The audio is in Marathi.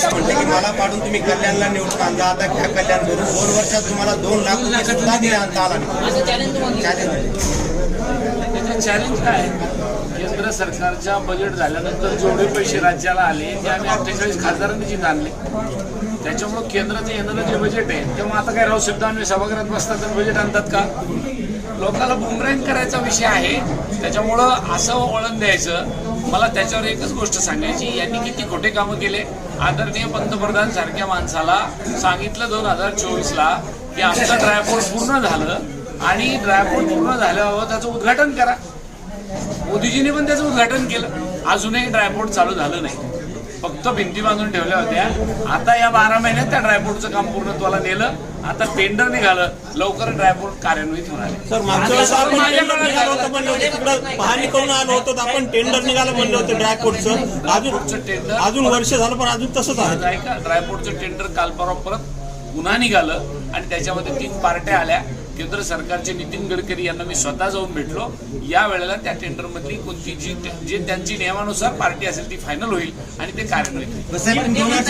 म्हणते की मला पाडून तुम्ही कल्याणला निवडून आणला, आता घ्या कल्याण करून 2 वर्षात तुम्हाला 2 लाख रुपये सुद्धा दिले आणता आला नाही. त्याचं चॅलेंज काय आहे? केंद्र सरकारच्या बजेट झाल्यानंतर जेवढे पैसे राज्याला आले ते आम्ही 48 खासदारांनी जिथं आणले. त्याच्यामुळं केंद्राचं येणारं जे बजेट आहे तेव्हा आता काय रावसाहेब दानवे सभागृहात बसतात आणि बजेट आणतात का? लोकांना बुमरांग करायचा विषय आहे. त्याच्यामुळं असं वळण द्यायचं. मला त्याच्यावर एकच गोष्ट सांगायची, यांनी किती खोटे कामं केले. आदरणीय पंतप्रधान सारख्या माणसाला सांगितलं 2024ला की आमचं ड्रायपोर्ट पूर्ण झालं आणि ड्रायपोर्ट पूर्ण झाल्यावर त्याचं उद्घाटन करा. मोदीजींनी पण त्याचं उद्घाटन केलं. अजूनही ड्रायपोर्ट चालू झालं नाही, फक्त भिंती बांधून ठेवल्या होत्या. आता या 12 महिन्यात त्या ड्रायपोर्टचं काम पूर्णत्वाला नेलं. आता टेंडर निघालं, लवकर ड्रायपोर्ट कार्यान्वित होणार आहे. सर मागच्या वेळेस आपण टेंडर निघालं होतं म्हणलं होतं, तिकडं पाहणी करून आलो होतो, आपण टेंडर निघालं म्हणलं होतं ड्रायपोर्टचं. टेंडर अजून वर्ष झालं पण अजून तसंच आहे का? ड्रायपोर्टचं टेंडर काल परवा परत पुन्हा निघालं आणि त्याच्यामध्ये 3 पार्ट्या आल्या. केंद्र सरकारचे नितीन गडकरी यांना मी स्वतः जाऊन भेटलो. या वेळेला त्या टेंडरमधली कोणती जी त्यांची नियमानुसार पार्टी असेल ती फायनल होईल आणि ते कार्यान्वित होईल.